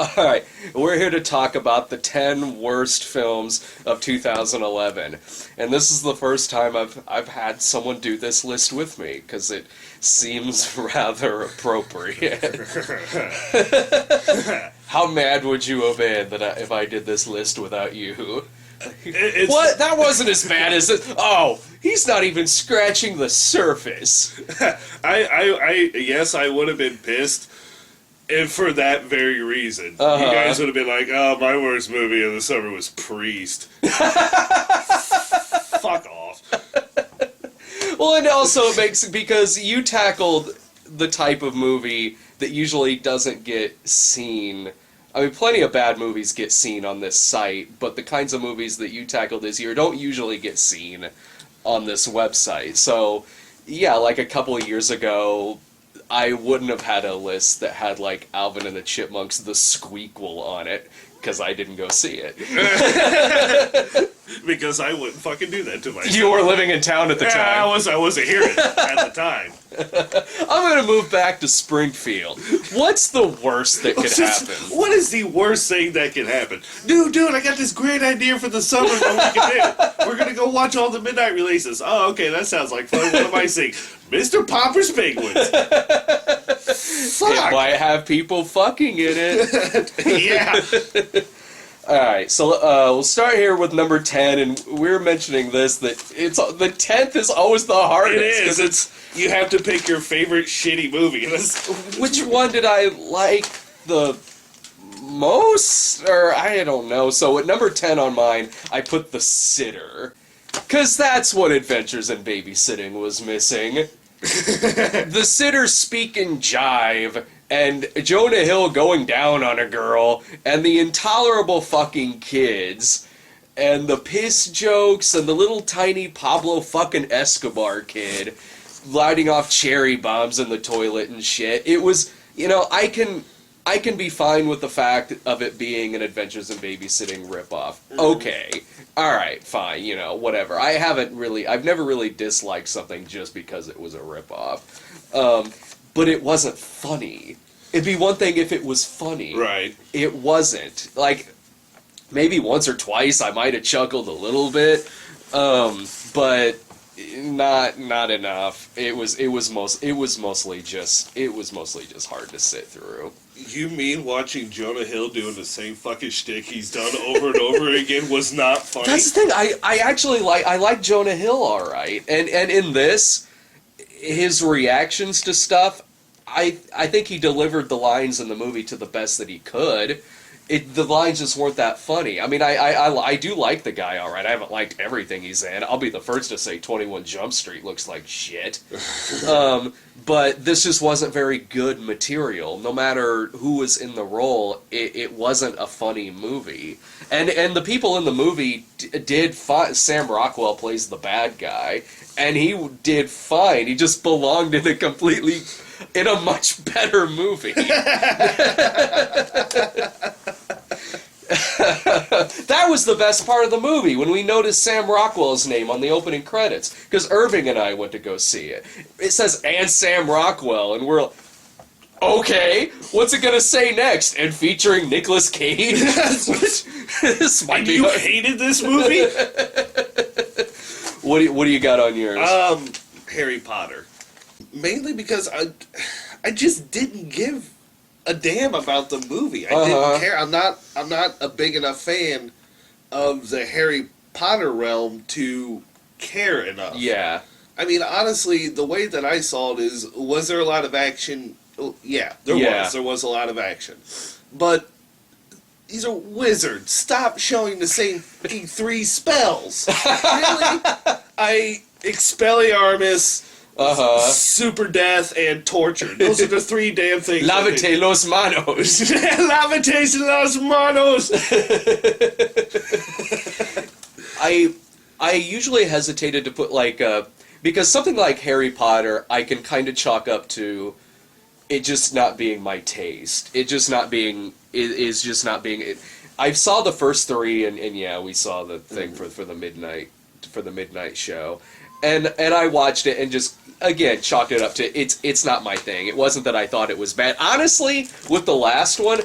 Alright, we're here to talk about the 10 worst films of 2011. And this is the first time I've had someone do this list with me, because it seems rather appropriate. How mad would you have been if I did this list without you? What? That wasn't as bad as it. Oh, he's not even scratching the surface. Yes, I would have been pissed. And for that very reason. You guys would have been like, oh, my worst movie of the summer was Priest. Fuck off. Well, and also it makes, because you tackled the type of movie that usually doesn't get seen. I mean, plenty of bad movies get seen on this site, but the kinds of movies that you tackled this year don't usually get seen on this website. So, yeah, like a couple of years ago, I wouldn't have had a list that had, like, Alvin and the Chipmunks, The Squeakquel on it, because I didn't go see it. Because I wouldn't fucking do that to myself. You were living in town at the time. I wasn't here at the time. I'm going to move back to Springfield. What's the worst that could happen? What is the worst thing that can happen? Dude, I got this great idea for the summer that we can do. We're going to go watch all the midnight releases. Oh, okay, that sounds like fun. What am I seeing? Mr. Popper's Penguins. Fuck. It might have people fucking in it. Yeah. Alright, so we'll start here with number 10, and we're mentioning this, that the 10th is always the hardest. It is. You have to pick your favorite shitty movie. Which one did I like the most? Or, I don't know. So at number 10 on mine, I put The Sitter. Because that's what Adventures in Babysitting was missing. The Sitter speaking jive, and Jonah Hill going down on a girl, and the intolerable fucking kids, and the piss jokes, and the little tiny Pablo fucking Escobar kid lighting off cherry bombs in the toilet and shit. It was, I can be fine with the fact of it being an Adventures in Babysitting ripoff. Okay. Alright, fine, whatever. I've never really disliked something just because it was a ripoff. But it wasn't funny. It'd be one thing if it was funny. Right. It wasn't. Like, maybe once or twice I might have chuckled a little bit, but not enough. It was mostly just hard to sit through. You mean watching Jonah Hill doing the same fucking shtick he's done over and over again was not funny? That's the thing. I actually like Jonah Hill all right, and in this, his reactions to stuff, I think he delivered the lines in the movie to the best that he could. The lines just weren't that funny. I mean, I do like the guy all right. I haven't liked everything he's in. I'll be the first to say 21 Jump Street looks like shit. But this just wasn't very good material. No matter who was in the role, it wasn't a funny movie. And the people in the movie did fine. Sam Rockwell plays the bad guy, and he did fine. He just belonged in a much better movie. That was the best part of the movie, when we noticed Sam Rockwell's name on the opening credits, because Irving and I went to go see it. It says, and Sam Rockwell, and we're like, okay, what's it gonna say next? And featuring Nicolas Cage? This might be. You hated this movie? What do you got on yours? Harry Potter. Mainly because I just didn't give a damn about the movie. I didn't care. I'm not a big enough fan of the Harry Potter realm to care enough. Yeah. I mean, honestly, the way that I saw it was there a lot of action? Yeah, there was. There was a lot of action. But these are wizards. Stop showing the same 3 spells. Really? Expelliarmus, super death, and torture. Those are the 3 damn things. Lávate los manos. Lávate los manos. I usually hesitated to put because something like Harry Potter I can kind of chalk up to it just not being my taste. It just not being I saw the first 3 and yeah, we saw the thing for the midnight show. And I watched it and just, again, chalked it up to, it's not my thing. It wasn't that I thought it was bad. Honestly, with the last one,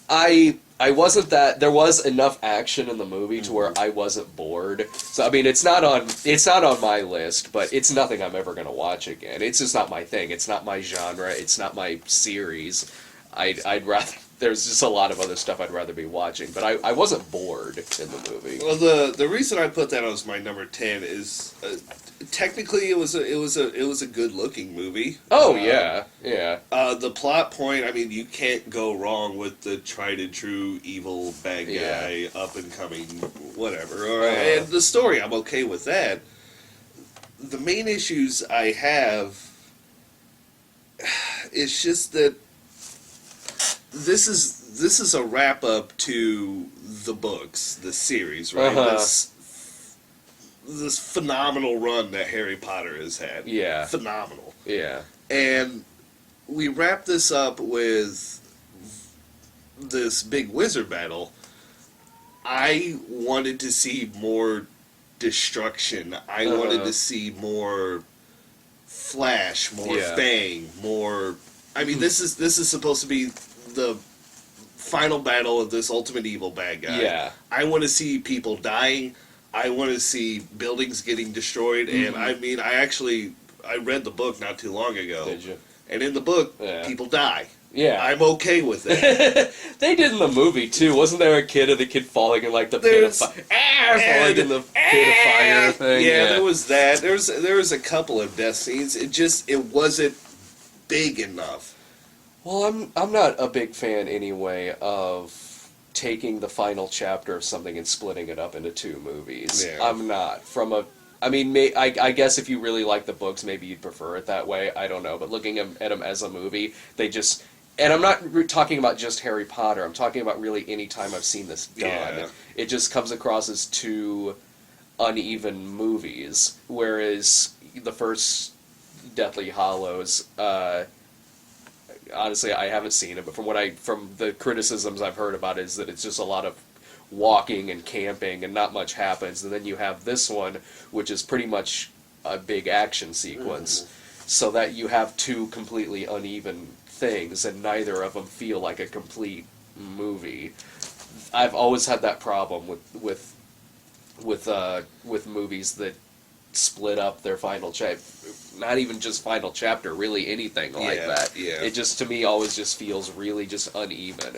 I wasn't that there was enough action in the movie to where I wasn't bored. So I mean, it's not on my list, but it's nothing I'm ever gonna watch again. It's just not my thing. It's not my genre. It's not my series. I'd rather. There's just a lot of other stuff I'd rather be watching, but I wasn't bored in the movie. Well, the reason I put that as my number 10 is technically it was a good looking movie. Oh yeah. The plot point, I mean, you can't go wrong with the tried and true evil bad guy, up and coming, whatever. And the story, I'm okay with that. The main issues I have is just that this is a wrap up to the books, the series, right? This phenomenal run that Harry Potter has had. Yeah. Phenomenal. Yeah. And we wrap this up with this big wizard battle. I wanted to see more destruction. I wanted to see more Flash, more Fang, more. I mean, this is supposed to be the final battle of this ultimate evil bad guy. Yeah. I want to see people dying. I want to see buildings getting destroyed. And I mean, I read the book not too long ago. Did you? And in the book, people die. Yeah. I'm okay with that. They did in the movie too. Wasn't there a kid of the kid falling in like the pit of fire? Falling in the pit of fire thing. Yeah, there was that. There was a couple of death scenes. It wasn't big enough. Well, I'm not a big fan anyway of taking the final chapter of something and splitting it up into two movies. Yeah. I'm not. I mean, I guess if you really like the books, maybe you'd prefer it that way. I don't know. But looking at them as a movie, they just... And I'm not talking about just Harry Potter. I'm talking about really any time I've seen this done. Yeah. It just comes across as two uneven movies. Whereas the first Deathly Hallows... honestly, I haven't seen it, but from the criticisms I've heard about it is that it's just a lot of walking and camping and not much happens. And then you have this one, which is pretty much a big action sequence, so that you have two completely uneven things, and neither of them feel like a complete movie. I've always had that problem with movies that split up their final chapter. Not even just final chapter, really anything like that. Yeah. It just, to me, always just feels really just uneven.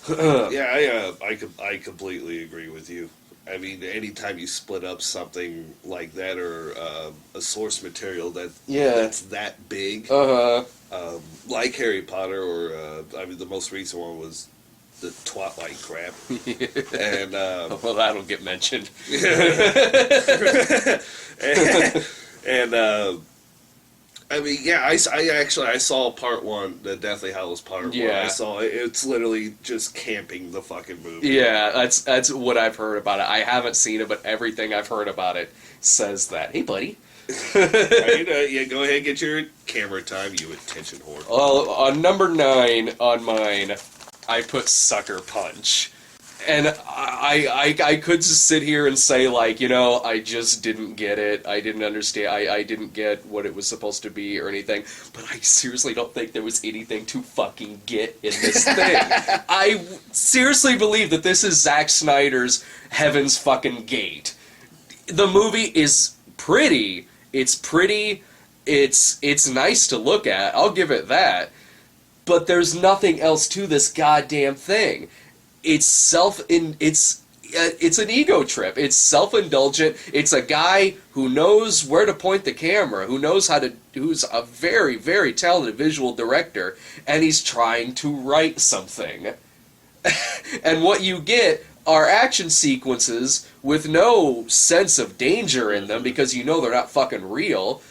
I completely agree with you. I mean, anytime you split up something like that, or a source material that's that big, like Harry Potter, or I mean, the most recent one was the Twilight crap, and well, that'll get mentioned. and I mean, yeah, I saw part one, the Deathly Hallows part one. I saw it. It's literally just camping the fucking movie. Yeah, that's what I've heard about it. I haven't seen it, but everything I've heard about it says that. Hey, buddy. Right, yeah, go ahead and get your camera time, you attention whore. Well, on number 9 on mine, I put Sucker Punch. And I could just sit here and say, like, you know, I just didn't get it. I didn't understand. I didn't get what it was supposed to be or anything. But I seriously don't think there was anything to fucking get in this thing. I seriously believe that this is Zack Snyder's Heaven's fucking Gate. The movie is pretty. It's pretty. It's nice to look at. I'll give it that. But there's nothing else to this goddamn thing. It's an ego trip. It's self-indulgent. It's a guy who knows where to point the camera, who's a very, very talented visual director, and he's trying to write something. And what you get are action sequences with no sense of danger in them, because you know they're not fucking real.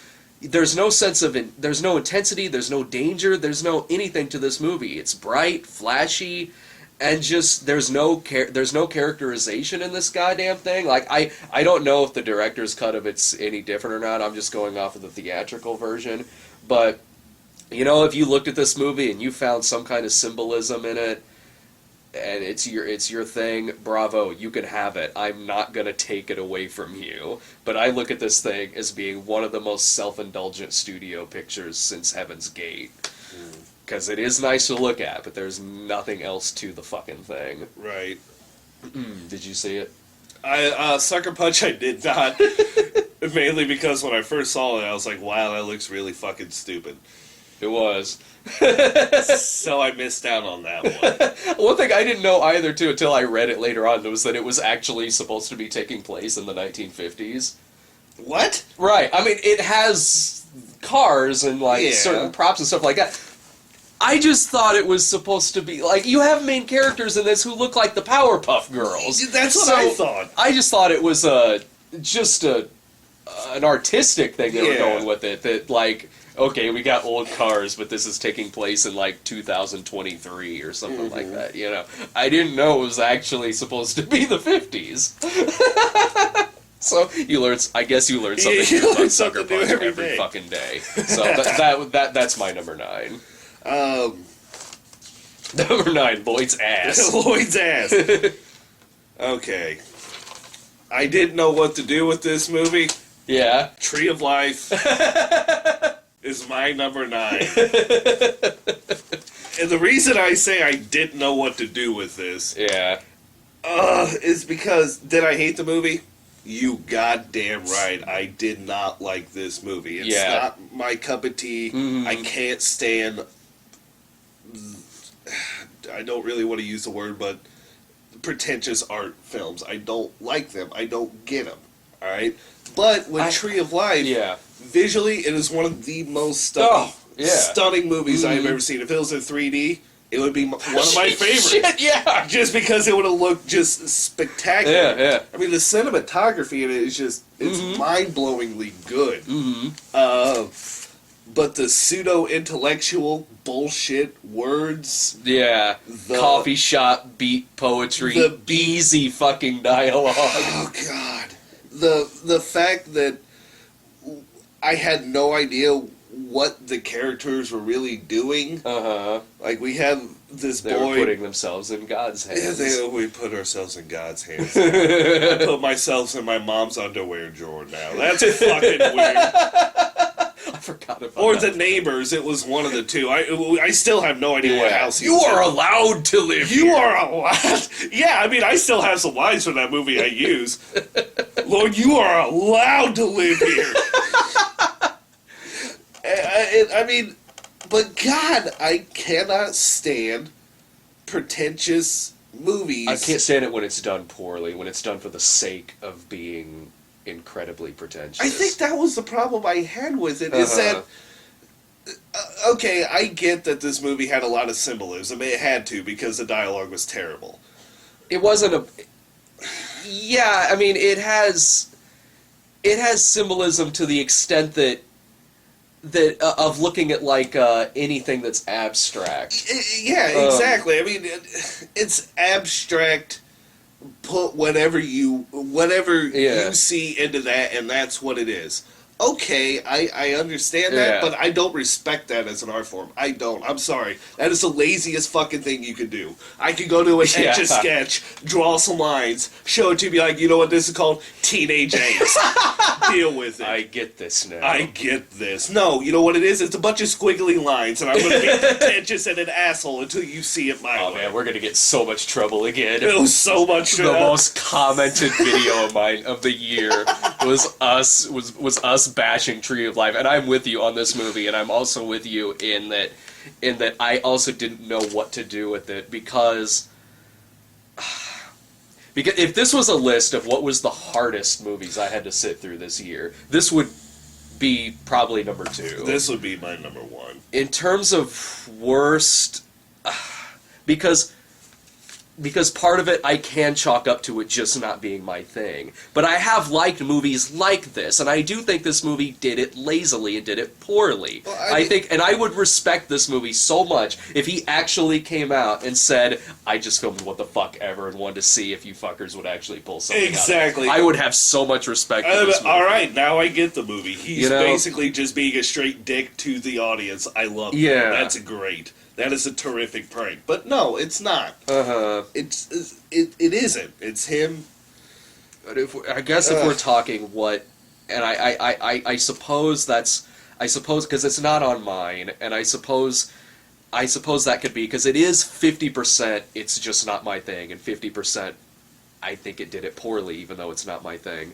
There's no there's no intensity, there's no danger, there's no anything to this movie. It's bright, flashy, and just there's no characterization in this goddamn thing. Like, I don't know if the director's cut of it's any different or not. I'm just going off of the theatrical version. But, you know, if you looked at this movie and you found some kind of symbolism in it, and it's your thing, bravo, you can have it. I'm not going to take it away from you. But I look at this thing as being one of the most self-indulgent studio pictures since Heaven's Gate. Because it is nice to look at, but there's nothing else to the fucking thing. Right. Did you see it? Sucker Punch I did not. Mainly because when I first saw it, I was like, wow, that looks really fucking stupid. It was. So I missed out on that one. One thing I didn't know either, too, until I read it later on, was that it was actually supposed to be taking place in the 1950s. What? Right. I mean, it has cars and, like, Yeah. certain props and stuff like that. I just thought it was supposed to be, like, you have main characters in this who look like the Powerpuff Girls. That's what I thought. I just thought it was just an artistic thing they were going with it. That, like, okay, we got old cars, but this is taking place in, like, 2023 or something like that, you know? I didn't know it was actually supposed to be the 50s. So I guess you learn something new about Sucker Punch every fucking day. So that's my number 9. Number 9, Lloyd's ass. Lloyd's ass. Okay. I didn't know what to do with this movie. Yeah. Tree of Life is my number 9. And the reason I say I didn't know what to do with this is because, did I hate the movie? You goddamn right, I did not like this movie. It's not my cup of tea. I can't stand... I don't really want to use the word, but pretentious art films. I don't like them. I don't get them. All right? But with Tree of Life, visually, it is one of the most stunning movies I've ever seen. If it was in 3D, it would be one of my favorites. Shit, yeah! Just because it would have looked just spectacular. Yeah, yeah. I mean, the cinematography in it is just, it's mind-blowingly good. But the pseudo-intellectual bullshit words... Yeah. Coffee shop beat poetry. The easy fucking dialogue. Oh, God. The fact that I had no idea what the characters were really doing. Like, we have this boy... They were putting themselves in God's hands. Yeah, we put ourselves in God's hands. I put myself in my mom's underwear drawer now. That's fucking weird. I forgot about Or that. The Neighbors. It was one of the two. I still have no idea what house he You was are in. allowed to live You here. are allowed... Yeah, I mean, I still have some lines from that movie I use. Lord, you are allowed to live here. I mean, but God, I cannot stand pretentious movies. I can't stand it when it's done poorly, when it's done for the sake of being incredibly pretentious. I think that was the problem I had with it, is that, okay, I get that this movie had a lot of symbolism. It had to, because the dialogue was terrible. It wasn't a... Yeah, I mean, it has symbolism to the extent that of looking at, like, anything that's abstract. Yeah, exactly. I mean, it's abstract. Put whatever you see into that, and that's what it is. Okay, I understand that, but I don't respect that as an art form. I don't. I'm sorry. That is the laziest fucking thing you could do. I could go to an Etch-a-Sketch, draw some lines, show it to you, be like, you know what this is called? Teenage angst. Deal with it. I get this now. I get this. No, you know what it is? It's a bunch of squiggly lines, and I'm going to be pretentious and an asshole until you see it my way. Oh man, we're gonna get so much trouble again. It was so much The most commented video of mine of the year was us bashing Tree of Life, and I'm with you on this movie, and I'm also with you in that I also didn't know what to do with it because if this was a list of what was the hardest movies I had to sit through this year, this would be probably number 2. This would be my number 1. In terms of worst, because part of it I can chalk up to it just not being my thing. But I have liked movies like this, and I do think this movie did it lazily and did it poorly. Well, I think, and I would respect this movie so much if he actually came out and said, I just filmed what the fuck ever and wanted to see if you fuckers would actually pull something Exactly. out. I would have so much respect for this movie. Alright, now I get the movie. He's basically just being a straight dick to the audience. I love it. Yeah. That's great. That is a terrific prank. But no, it's not. It isn't. It's him. But if we're talking what, and I suppose because it's not on mine, and I suppose I suppose that could be, because it is 50% it's just not my thing, and 50% I think it did it poorly, even though it's not my thing.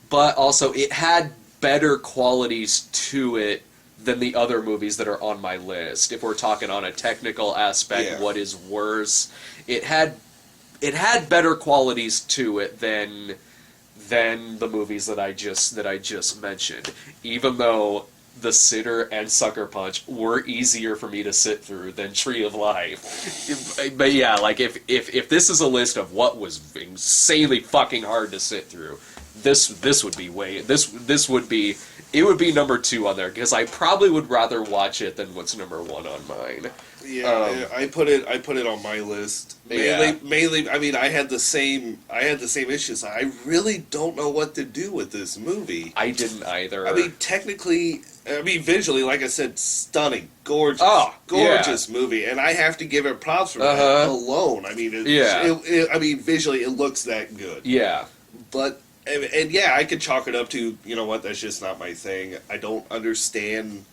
But also, it had better qualities to it than the other movies that are on my list. If we're talking on a technical aspect, what is worse, it had better qualities to it than the movies that I just mentioned. Even though The Sitter and Sucker Punch were easier for me to sit through than Tree of Life. But yeah, like if this is a list of what was insanely fucking hard to sit through, this would be it would be number 2 on there, because I probably would rather watch it than what's number 1 on mine. Yeah, I put it on my list. Mainly, I mean, I had the same issues. I really don't know what to do with this movie. I didn't either. I mean, visually, like I said, stunning, gorgeous, movie, and I have to give it props for that alone. I mean, visually, it looks that good. Yeah, but. And yeah, I could chalk it up to, you know what, that's just not my thing. I don't understand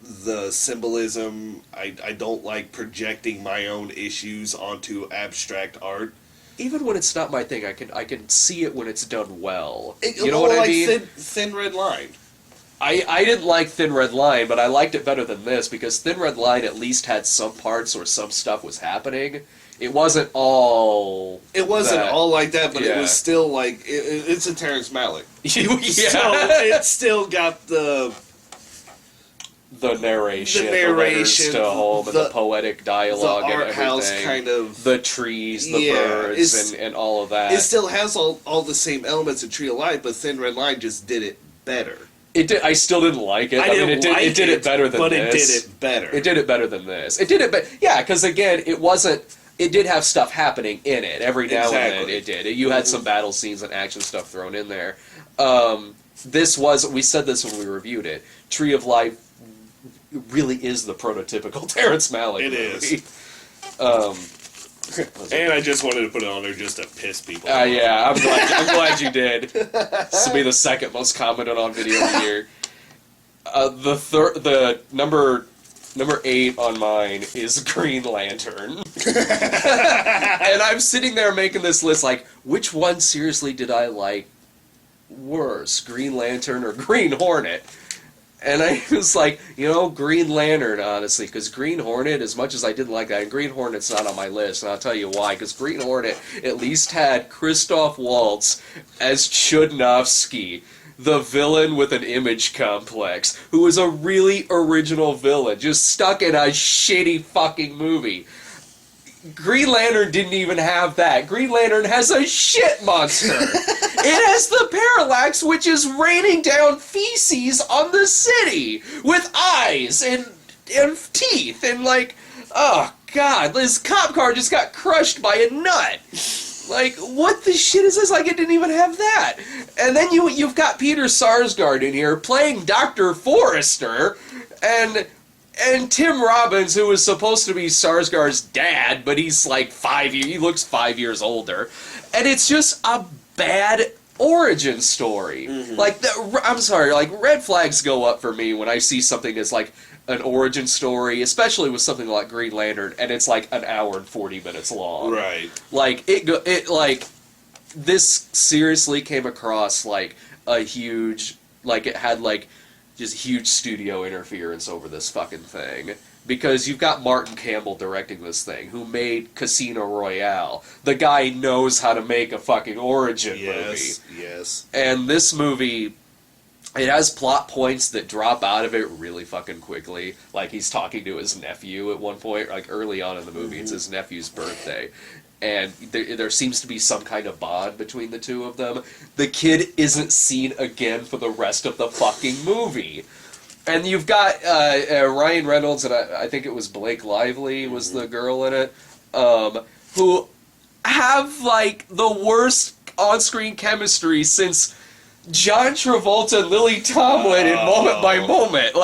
the symbolism. I don't like projecting my own issues onto abstract art. Even when it's not my thing, I can see it when it's done well. You know what I mean? Thin Red Line. I didn't like Thin Red Line, but I liked it better than this, because Thin Red Line at least had some parts where some stuff was happening. It wasn't all... It wasn't all like that, but it was still like... it's a Terrence Malick. It still got the narration, the letters to home, and the poetic dialogue, the art and everything. house kind of... The trees, the birds, and all of that. It still has all the same elements of Tree of Life, but Thin Red Line just did it better. It did. I still didn't like it. It did it better than this. But it did it better. It did it better than this. It did it, because again, it wasn't... It did have stuff happening in it. Every now and then it did. You had some battle scenes and action stuff thrown in there. We said this when we reviewed it, Tree of Life really is the prototypical Terrence Malick movie. It is. And I just wanted to put it on there just to piss people off. Yeah, I'm glad you did. This will be the second most commented on video of the year. The Number 8 on mine is Green Lantern. And I'm sitting there making this list like, which one seriously did I like worse, Green Lantern or Green Hornet? And I was like, Green Lantern, honestly, because Green Hornet, as much as I didn't like that, and Green Hornet's not on my list, and I'll tell you why, because Green Hornet at least had Christoph Waltz as Chudnovsky, the villain with an image complex, who was a really original villain, just stuck in a shitty fucking movie. Green Lantern didn't even have that. Green Lantern has a shit monster. It has the Parallax, which is raining down feces on the city with eyes and teeth, and oh god, this cop car just got crushed by a nut. Like, what the shit is this? Like, it didn't even have that. And then you've got Peter Sarsgaard in here playing Dr. Forrester, and Tim Robbins, who was supposed to be Sarsgaard's dad, but he's like he looks 5 years older. And it's just a bad origin story. Mm-hmm. I'm sorry, red flags go up for me when I see something that's like an origin story, especially with something like Green Lantern, and it's like an hour and 40 minutes long. Right. This seriously came across like a huge, it had just huge studio interference over this fucking thing. Because you've got Martin Campbell directing this thing, who made Casino Royale. The guy knows how to make a fucking origin movie. Yes. And this movie, it has plot points that drop out of it really fucking quickly. Like, he's talking to his nephew at one point, early on in the movie. Mm-hmm. It's his nephew's birthday. And there seems to be some kind of bond between the two of them. The kid isn't seen again for the rest of the fucking movie. And you've got Ryan Reynolds, and I think it was Blake Lively was the girl in it, who have, the worst on-screen chemistry since John Travolta and Lily Tomlin in Moment by Moment.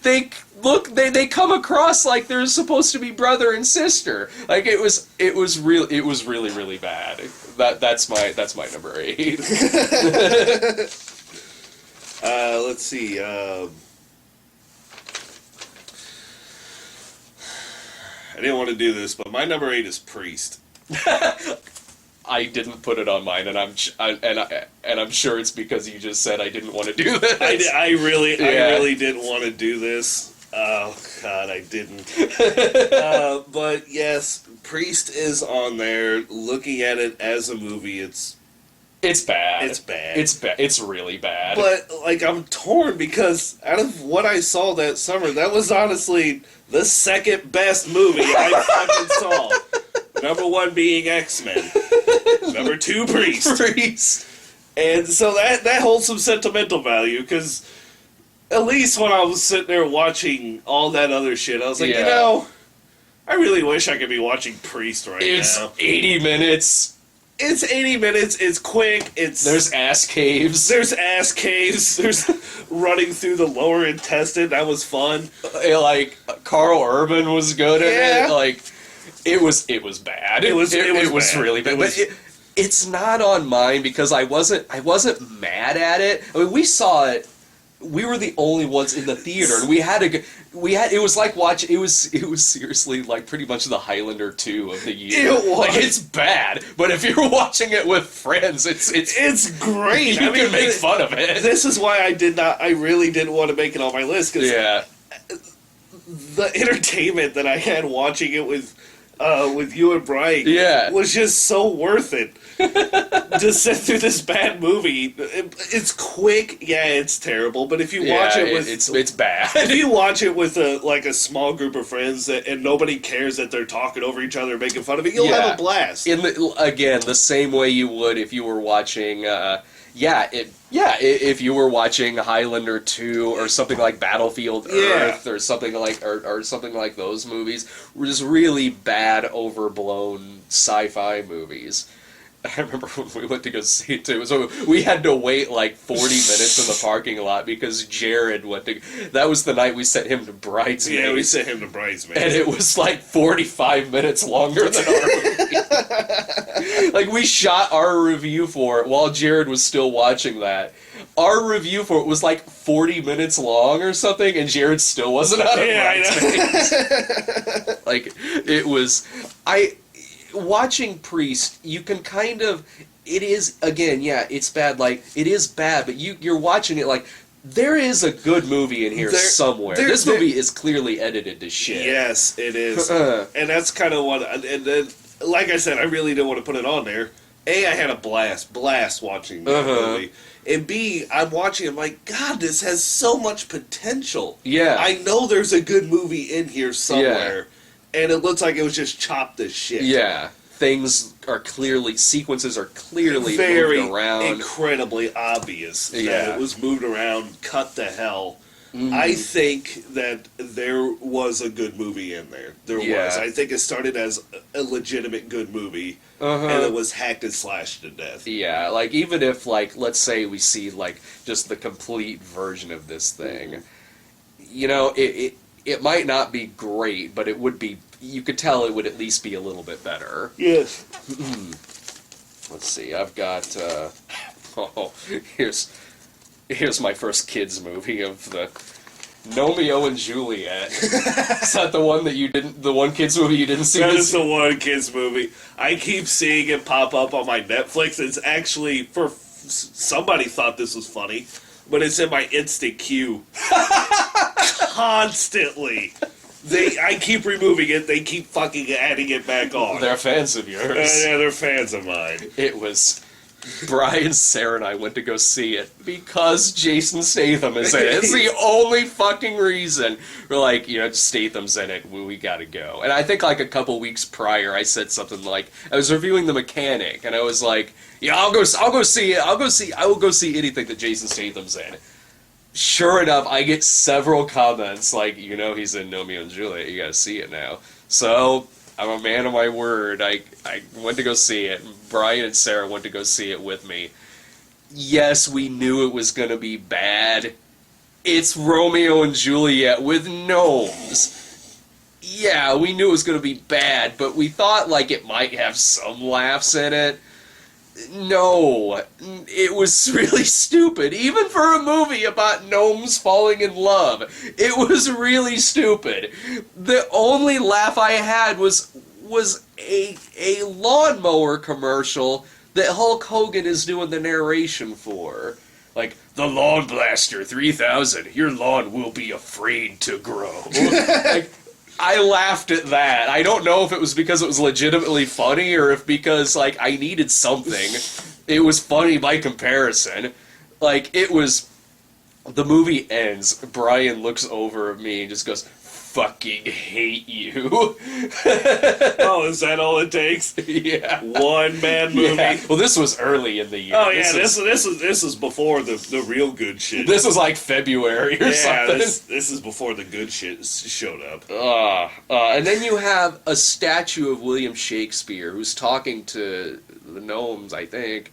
They come across like they're supposed to be brother and sister. It was really, really bad. That's my number 8. Let's see. I didn't want to do this, but my number 8 is Priest. I didn't put it on mine, and I'm sure it's because you just said I didn't want to do this. I really didn't want to do this. Oh God, I didn't. But yes, Priest is on there. Looking at it as a movie, it's bad. It's bad. It's bad. It's really bad. But like, I'm torn because out of what I saw that summer, that was honestly the second best movie I fucking saw. Number 1 being X-Men. Number 2, Priest. And so that holds some sentimental value, because at least when I was sitting there watching all that other shit, I was like, I really wish I could be watching Priest now. It's 80 minutes. It's 80 minutes. It's quick. There's ass caves. There's running through the lower intestine. That was fun. Like, Carl Urban was good at it. Like, it was bad. It was really bad. But it's not on mine because I wasn't mad at it. I mean, we saw it. We were the only ones in the theater, and it was like watching. It was seriously like pretty much the Highlander 2 of the year. It was. Like, it's bad, but if you're watching it with friends, it's great. You can make fun of it. This is why I really didn't want to make it on my list, because the entertainment that I had watching it with you and Brian was just so worth it. To sit through this bad movie. It's quick, it's terrible, but if you watch it with... It's bad. If you watch it with a small group of friends and nobody cares that they're talking over each other and making fun of it, you'll have a blast. Again, the same way you would if you were watching... if you were watching Highlander 2 or something like Battlefield Earth or something like those movies, just really bad, overblown sci-fi movies. I remember when we went to go see it too. So we had to wait like 40 minutes in the parking lot because Jared went to... That was the night we sent him to Bridesmaids. Yeah, we sent him to Bridesmaids. And it was like 45 minutes longer than our movie. Like, we shot our review for it while Jared was still watching that. Our review for it was like 40 minutes long or something, and Jared still wasn't out of Bridesmaids. Like, it was... Watching Priest, you can kind of... It is, again, it's bad. Like, it is bad, but you're watching it like, there is a good movie in here somewhere. This movie is clearly edited to shit. Yes, it is. And that's kind of what... And then, like I said, I really didn't want to put it on there. A, I had a blast watching that movie. And B, I'm watching it, I'm like, God, this has so much potential. Yeah. I know there's a good movie in here somewhere. Yeah. And it looks like it was just chopped as shit. Yeah. Sequences are clearly very moved around. Incredibly obvious that it was moved around, cut to hell. I think that there was a good movie in there. There was. I think it started as a legitimate good movie, and it was hacked and slashed to death. Yeah, like, even if, like, let's say we see, like, just the complete version of this thing, you know, it might not be great, but it would be... You could tell it would at least be a little bit better. Yes. Let's see. I've got... here's my first kids movie of the Gnomeo and Juliet. Is that the one that you didn't... The one kids movie you didn't see? That is the one kids movie. I keep seeing it pop up on my Netflix. It's actually... Somebody thought this was funny, but it's in my instant queue. Constantly. I keep removing it, they keep fucking adding it back on. They're fans of yours. Yeah, they're fans of mine. It was... Brian, Sarah, and I went to go see it because Jason Statham is in it. It's the only fucking reason. We're like, Statham's in it, we gotta go. And I think like a couple weeks prior, I said something like, I was reviewing The Mechanic, and I was like, I will go see anything that Jason Statham's in. Sure enough, I get several comments like, he's in Gnomeo and Juliet, you gotta see it now. So, I'm a man of my word. I went to go see it. Brian and Sarah went to go see it with me. Yes, we knew it was gonna be bad. It's Romeo and Juliet with gnomes. Yeah, we knew it was gonna be bad, but we thought, like, it might have some laughs in it. No, it was really stupid. Even for a movie about gnomes falling in love, it was really stupid. The only laugh I had was a lawnmower commercial that Hulk Hogan is doing the narration for. Like, the Lawn Blaster 3000, your lawn will be afraid to grow. Like, I laughed at that. I don't know if it was because it was legitimately funny or if because, like, I needed something. It was funny by comparison. Like, it was... The movie ends. Brian looks over at me and just goes, "Fucking hate you." Oh, is that all it takes? Yeah. One man movie. Yeah. Well, this was early in the year. Oh yeah, this is before the real good shit. This was like February or something. This is before the good shit showed up. And then you have a statue of William Shakespeare who's talking to the gnomes, I think,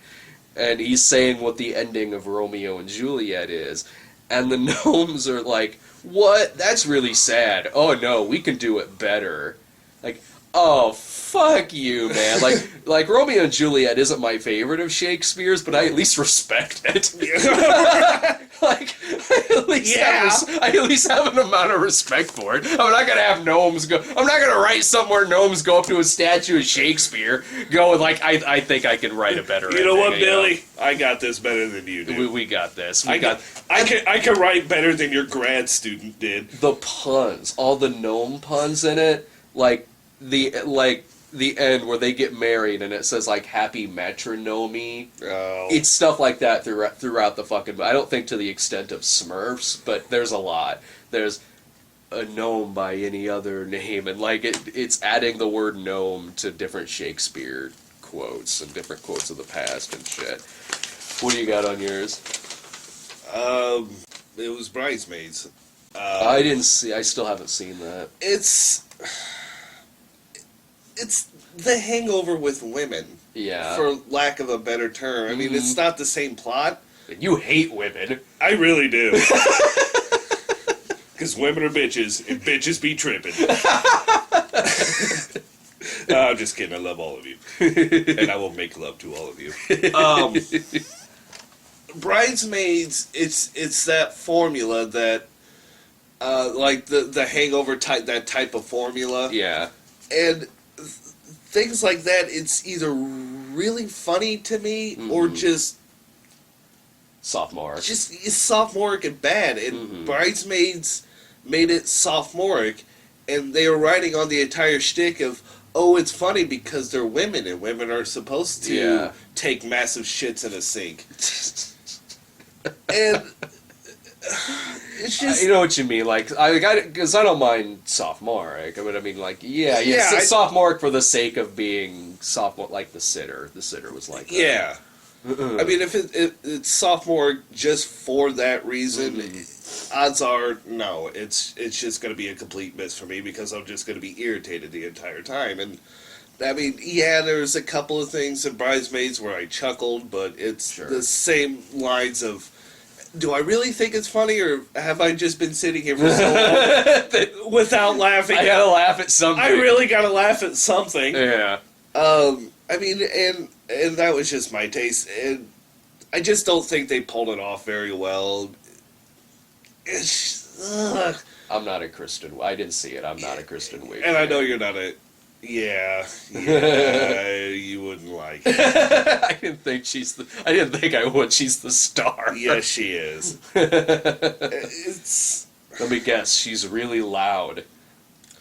and he's saying what the ending of Romeo and Juliet is. And the gnomes are like, "What? That's really sad. Oh no, we can do it better." Like, oh, fuck you, man. Like Romeo and Juliet isn't my favorite of Shakespeare's, but I at least respect it. Like, I at least have an amount of respect for it. I'm not gonna have gnomes go. I'm not gonna write somewhere gnomes go up to a statue of Shakespeare, go with like, I think I can write a better. You know what, Billy? I got this better than you do. We got this. I can write better than your grad student did. The puns, all the gnome puns in it, like the end where they get married and it says like "Happy Matrimony." Oh. It's stuff like that throughout the fucking. I don't think to the extent of Smurfs, but there's a lot. There's a gnome by any other name, and like it's adding the word gnome to different Shakespeare quotes and different quotes of the past and shit. What do you got on yours? It was Bridesmaids. I didn't see. I still haven't seen that. It's the Hangover with women. Yeah. For lack of a better term. I mean, it's not the same plot. You hate women. I really do. Because women are bitches, and bitches be tripping. No, I'm just kidding. I love all of you. And I will make love to all of you. Bridesmaids, it's that formula that, like the Hangover type, that type of formula. Yeah. And things like that, it's either really funny to me or just sophomoric. Just it's sophomoric and bad. And Bridesmaids made it sophomoric, and they were writing on the entire shtick of, oh, it's funny because they're women, and women are supposed to take massive shits in a sink. And it's just... You know what you mean, like, because I don't mind sophomoric, but I mean, like, it's sophomoric for the sake of being sophomore, like The Sitter. The Sitter was like that. Yeah. I mean, if it's sophomoric just for that reason, odds are, no, it's just going to be a complete miss for me because I'm just going to be irritated the entire time. And, I mean, yeah, there's a couple of things in Bridesmaids where I chuckled, but it's the same lines of, do I really think it's funny, or have I just been sitting here for so long without laughing? I gotta laugh at something. I really gotta laugh at something. Yeah. I mean, and that was just my taste, and I just don't think they pulled it off very well. I'm not a Kristen. I didn't see it. I'm not a Kristen Wiig. And I know you're not a... Yeah, you wouldn't like it. I didn't think I would. She's the star. Yes, she is. It's... Let me guess. She's really loud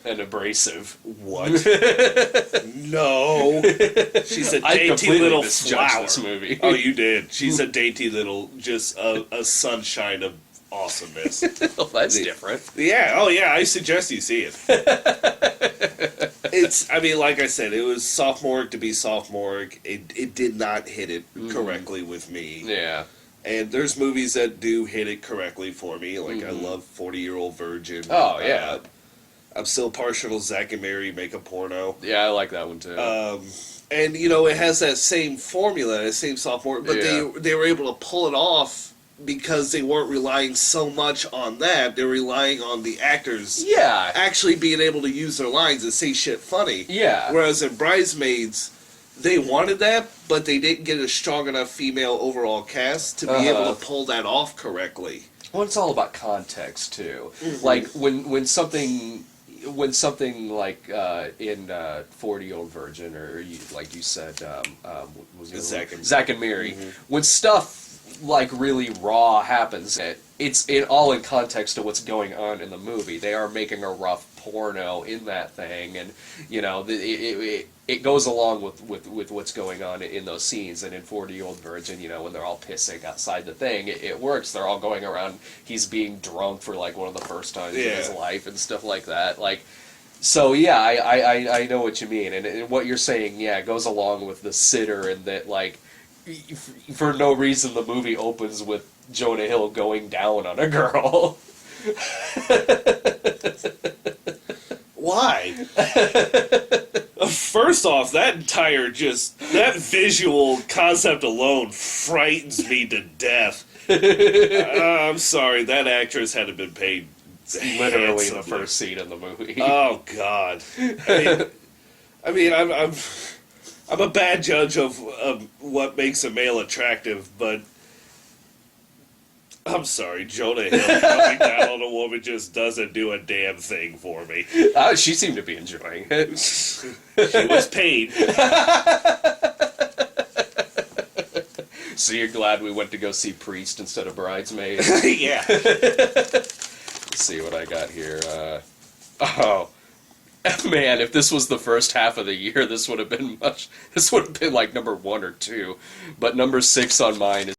and abrasive. What? No. She's a dainty little flower. This movie. Oh, you did. She's a dainty little, just a sunshine of awesomeness. Well, that's different. Yeah. Oh, yeah. I suggest you see it. I mean, like I said, it was sophomoric to be sophomoric. It did not hit it correctly with me. Yeah. And there's movies that do hit it correctly for me. Like, I love 40-Year-Old Virgin. Oh, yeah. I'm still partial to Zack and Mary Make a Porno. Yeah, I like that one, too. And, you know, it has that same formula, that same sophomore, but they were able to pull it off because they weren't relying so much on that. They're relying on the actors actually being able to use their lines and say shit funny. Yeah. Whereas in Bridesmaids, they wanted that, but they didn't get a strong enough female overall cast to be able to pull that off correctly. Well, it's all about context too. Mm-hmm. Like when something like in 40-Year-Old Virgin, or like you said, was it Zack and Miri, when stuff like really raw happens, it's all in context to what's going on in the movie. They are making a rough porno in that thing, and you know it goes along with what's going on in those scenes. And in 40-Year-Old Virgin, you know, when they're all pissing outside the thing, it works. They're all going around. He's being drunk for like one of the first times in his life and stuff like that. Like, so yeah, I know what you mean, and what you're saying, yeah, it goes along with the sitter, and that like for no reason the movie opens with Jonah Hill going down on a girl. Why? First off, that visual concept alone frightens me to death. I'm sorry, that actress hadn't been paid. Literally the first scene in the movie. Oh God! I mean, I'm a bad judge of what makes a male attractive, but I'm sorry, Jonah Hill coming down on a woman just doesn't do a damn thing for me. She seemed to be enjoying it. She was paid. So you're glad we went to go see Priest instead of Bridesmaids? Yeah. Let's see what I got here. Oh. Man, if this was the first half of the year, this would have been like number 1 or 2. But number 6 on mine is